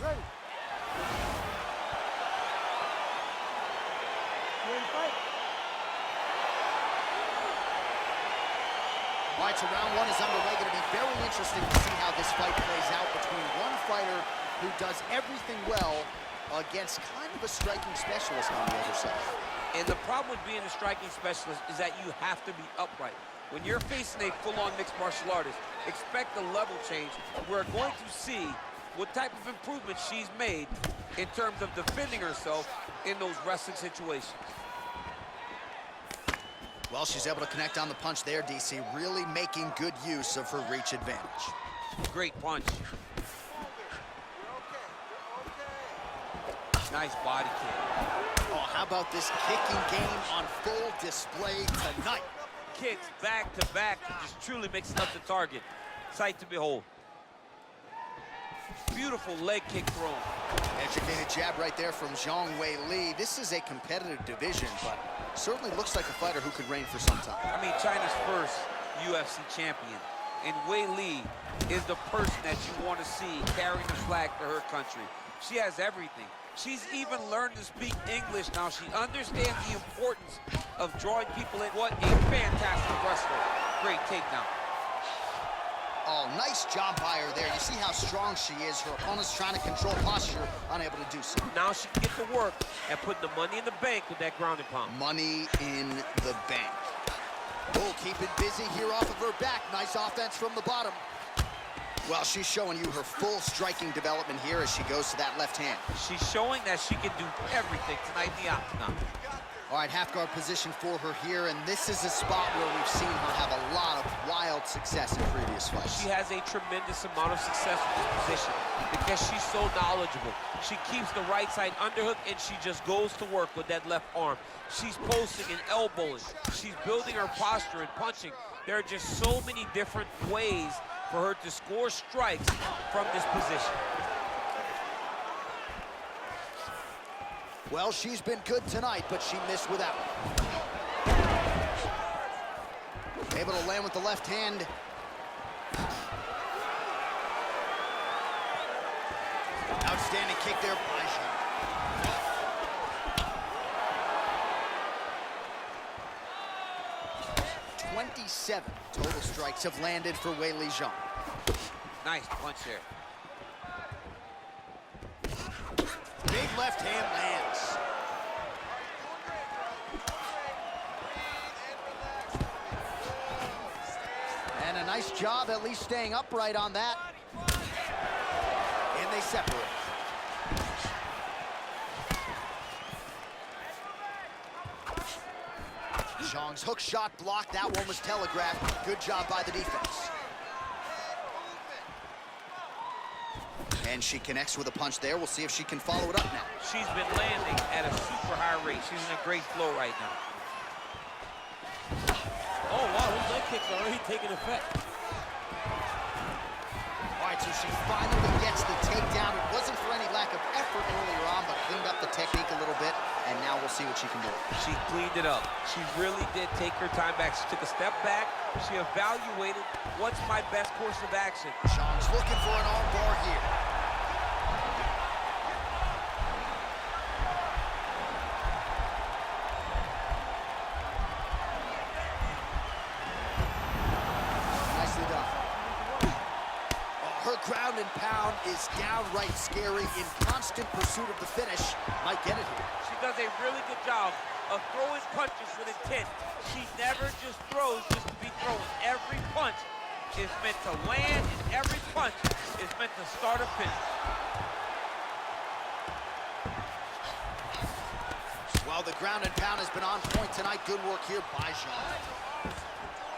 Ready. All right, so round one is underway. Going to be very interesting to see how this fight plays out between one fighter who does everything well against kind of a striking specialist on the other side. And the problem with being a striking specialist is that you have to be upright. When you're facing a full-on mixed martial artist, expect a level change. We're going to see what type of improvement she's made in terms of defending herself in those wrestling situations. Well, she's able to connect on the punch there, DC, really making good use of her reach advantage. Great punch. Nice body kick. Oh, how about this kicking game on full display tonight? Kicks back to back, just truly mixing up the target. Sight to behold. Beautiful leg kick thrown. Educated jab right there from Zhang Weili. This is a competitive division, but certainly looks like a fighter who could reign for some time. I mean, China's first UFC champion. And Weili is the person that you want to see carrying the flag for her country. She has everything. She's even learned to speak English now. She understands the importance of drawing people in. What a fantastic wrestler. Great takedown. Oh, nice job by her there. You see how strong she is. Her opponent's trying to control posture, unable to do so. Now she can get to work and put the money in the bank with that ground and pound. Money in the bank. Oh, keep it busy here off of her back. Nice offense from the bottom. Well, she's showing you her full striking development here as she goes to that left hand. She's showing that she can do everything tonight in the octagon. All right, half guard position for her here, and this is a spot where we've seen her have a lot of wild success in previous fights. She has a tremendous amount of success with this position because she's so knowledgeable. She keeps the right side underhook, and she just goes to work with that left arm. She's posting and elbowing. She's building her posture and punching. There are just so many different ways for her to score strikes from this position. Well, she's been good tonight, but she missed with that one. Able to land with the left hand. Outstanding kick there by Zhang. 27 total strikes have landed for Weili Zhang. Nice punch there. Big left hand lands. And a nice job at least staying upright on that. And they separate. Zhang's hook shot blocked. That one was telegraphed. Good job by the defense. And she connects with a punch there. We'll see if she can follow it up now. She's been landing at a super high rate. She's in a great flow right now. Oh, wow, those leg kicks are already taking effect. All right, so she finally gets the takedown. It wasn't for any lack of effort earlier on, but cleaned up the technique a little bit, and now we'll see what she can do. She cleaned it up. She really did take her time back. She took a step back. She evaluated what's my best course of action. Zhang's looking for an arm bar here. Her ground and pound is downright scary, in constant pursuit of the finish. Might get it here. She does a really good job of throwing punches with intent. She never just throws just to be throwing. Every punch is meant to land, and every punch is meant to start a finish. Well, the ground and pound has been on point tonight. Good work here by Zhang.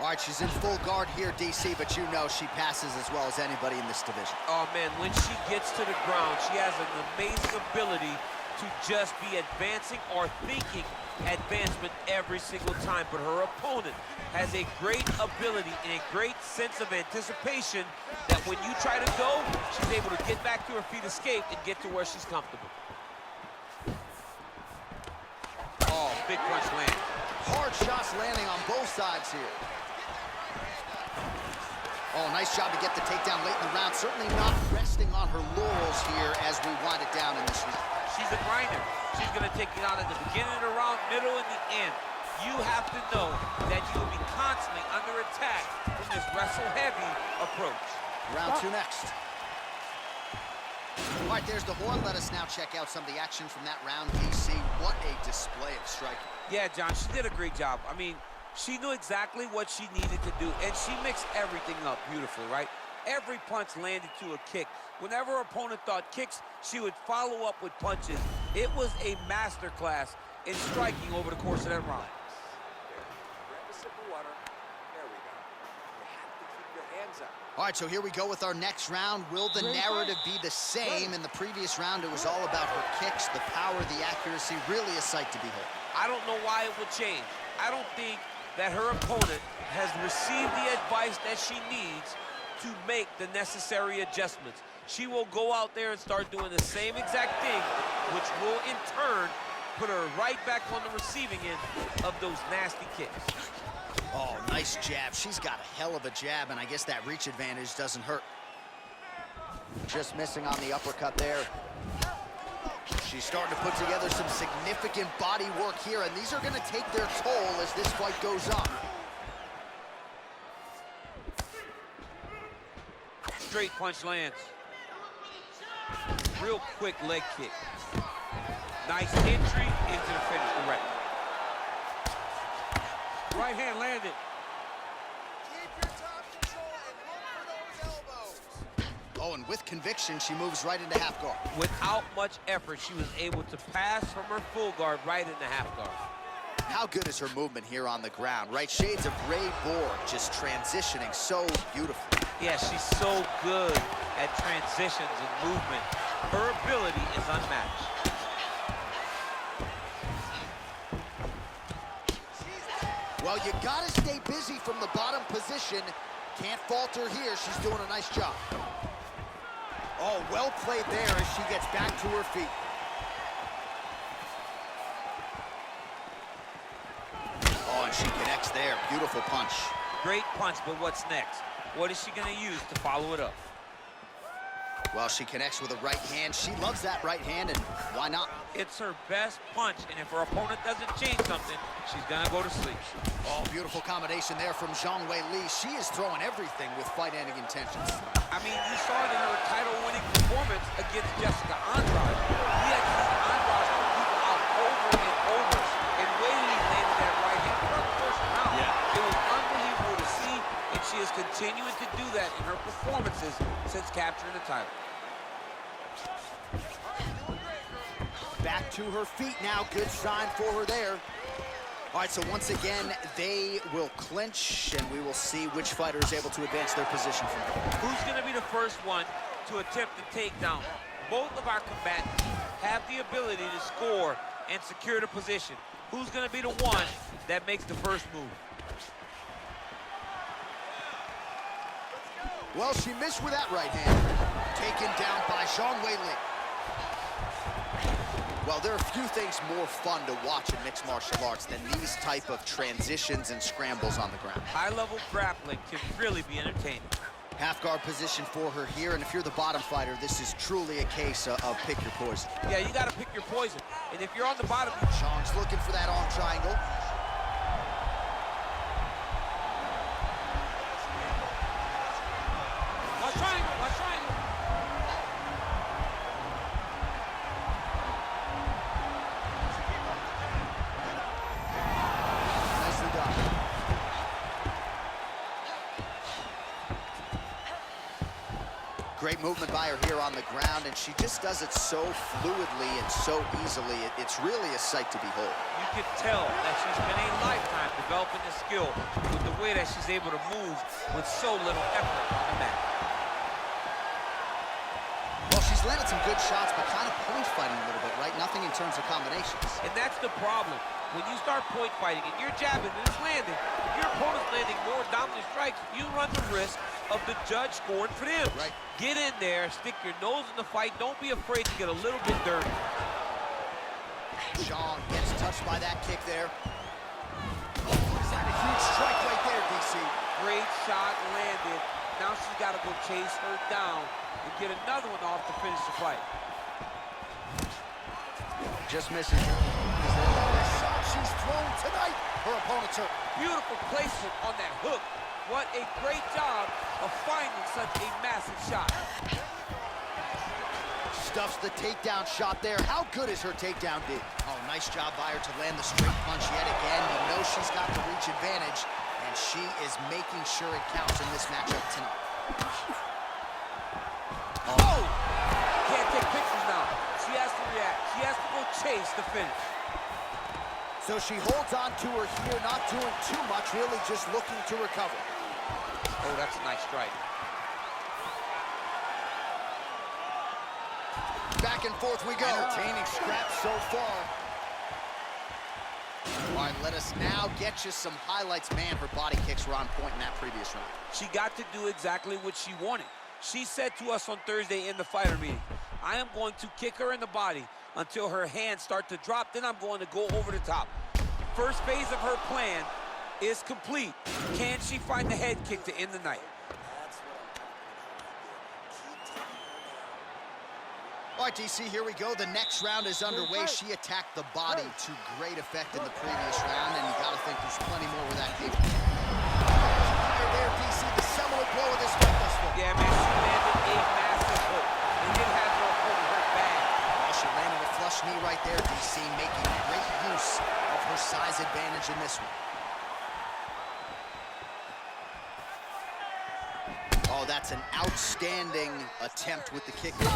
All right, she's in full guard here, DC, but you know she passes as well as anybody in this division. Oh, man, when she gets to the ground, she has an amazing ability to just be advancing or thinking advancement every single time. But her opponent has a great ability and a great sense of anticipation that when you try to go, she's able to get back to her feet, escape, and get to where she's comfortable. Oh, big punch land. Hard shots landing on both sides here. Oh, nice job to get the takedown late in the round. Certainly not rest. resting on her laurels here as we wind it down in this round. She's a grinder. She's going to take it out at the beginning of the round, middle, and the end. You have to know that you will be constantly under attack from this wrestle-heavy approach. Round 2 next. All right, there's the horn. Let us now check out some of the action from that round, DC. What a display of striking. Yeah, John, she did a great job. I mean, she knew exactly what she needed to do, and she mixed everything up beautifully, right? Every punch landed to a kick. Whenever her opponent thought kicks, she would follow up with punches. It was a masterclass in striking over the course of that round. Grab a sip of water. There we go. You have to keep your hands up. All right, so here we go with our next round. Will the narrative be the same? In the previous round, it was all about her kicks, the power, the accuracy, really a sight to behold. I don't know why it would change. I don't think that her opponent has received the advice that she needs to make the necessary adjustments. She will go out there and start doing the same exact thing, which will in turn put her right back on the receiving end of those nasty kicks. Oh, nice jab. She's got a hell of a jab, and I guess that reach advantage doesn't hurt. Just missing on the uppercut there. She's starting to put together some significant body work here, and these are going to take their toll as this fight goes on. Straight punch lands. Real quick leg kick. Nice entry into the finish, correct. Right hand landed. Keep your top control and look for those elbows. Oh, and with conviction, she moves right into half guard. Without much effort, she was able to pass from her full guard right into half guard. How good is her movement here on the ground, right? Shades of Ray Borg, just transitioning so beautifully. Yeah, she's so good at transitions and movement. Her ability is unmatched. Well, you gotta stay busy from the bottom position. Can't falter here. She's doing a nice job. Oh, well played there as she gets back to her feet. Oh, and she connects there. Beautiful punch. Great punch, but what's next? What is she gonna use to follow it up? Well, she connects with a right hand. She loves that right hand, and why not? It's her best punch, and if her opponent doesn't change something, she's gonna go to sleep. Oh, beautiful combination there from Zhang Weili. She is throwing everything with fight-ending intentions. I mean, you saw it in her title-winning performance against Jessica Andrade. We had seen Andrade put people out over and over, and Weili landed that right hand for her first round. Yeah. It was unbelievable to see, and she is continuing to do that in her performances since capturing the title. Back to her feet now. Good sign for her there. All right, so once again, they will clinch, and we will see which fighter is able to advance their position from here. Who's going to be the first one to attempt the takedown? Both of our combatants have the ability to score and secure the position. Who's going to be the one that makes the first move? Well, she missed with that right hand. Taken down by Zhang Weili. Well, there are few things more fun to watch in mixed martial arts than these type of transitions and scrambles on the ground. High-level grappling can really be entertaining. Half guard position for her here, and if you're the bottom fighter, this is truly a case of pick your poison. Yeah, you got to pick your poison. And if you're on the bottom... Zhang's looking for that arm triangle. Watch triangle, watch triangle. Nicely done. Great movement by her here on the ground, and she just does it so fluidly and so easily. It's really a sight to behold. You can tell that she's been a lifetime developing the skill with the way that she's able to move with so little effort on the mat. Well, she's landed some good shots, but kind of point fighting a little bit, right? Nothing in terms of combinations. And that's the problem. When you start point fighting and you're jabbing and it's landing, if your opponent's landing more dominant strikes, you run the risk of the judge scoring for them. Right. Get in there, stick your nose in the fight. Don't be afraid to get a little bit dirty. Zhang gets touched by that kick there. Oh, is that a huge strike right there, DC? Great shot landed. Now she's got to go chase her down and get another one off to finish the fight. Just misses. She's thrown tonight. Her opponent's hurt. Beautiful placement on that hook. What a great job of finding such a massive shot. Stuffs the takedown shot there. How good is her takedown, D? Oh, nice job by her to land the straight punch yet again. You know she's got the reach advantage, and she is making sure it counts in this matchup tonight. Oh! Can't take pictures now. She has to react. She has to go chase the finish. So she holds on to her here, not doing too much, really just looking to recover. Oh, that's a nice strike. Back and forth we go. Entertaining scraps so far. All right, let us now get you some highlights. Man, her body kicks were on point in that previous round. She got to do exactly what she wanted. She said to us on Thursday in the fighter meeting, I am going to kick her in the body until her hands start to drop, then I'm going to go over the top. First phase of her plan is complete. Can she find the head kick to end the night? All right, DC, here we go. The next round is underway. She attacked the body to great effect in the previous round, and you got to think there's plenty more where that came from. There, DC, the seminal blow of this fight thus far. Yeah, man, she landed a massive hook and did have her opponent hurt bad. Well, she landed a flush knee right there, DC, making great use of her size advantage in this one. Oh, that's an outstanding attempt with the kick. And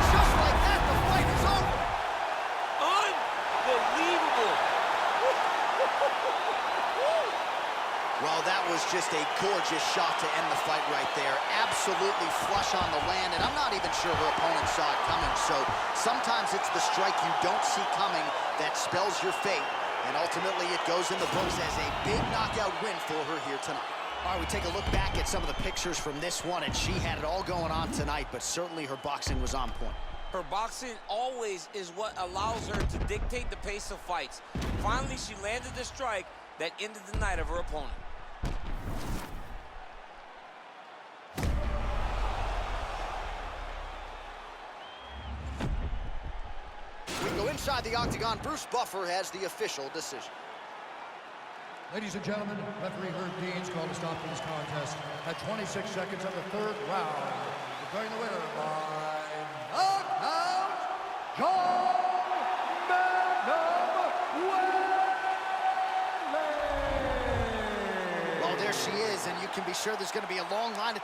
just like that, the fight is over. Unbelievable. Well, that was just a gorgeous shot to end the fight right there. Absolutely flush on the land, and I'm not even sure her opponent saw it coming. So sometimes it's the strike you don't see coming that spells your fate. And ultimately, it goes in the books as a big knockout win for her here tonight. All right, we take a look back at some of the pictures from this one, and she had it all going on tonight, but certainly her boxing was on point. Her boxing always is what allows her to dictate the pace of fights. Finally, she landed the strike that ended the night of her opponent. We go inside the octagon. Bruce Buffer has the official decision. Ladies and gentlemen, referee Herb Dean's called a stop to this contest at 26 seconds of the third round. Declaring the winner by knockout, John Well, there she is, and you can be sure there's going to be a long line of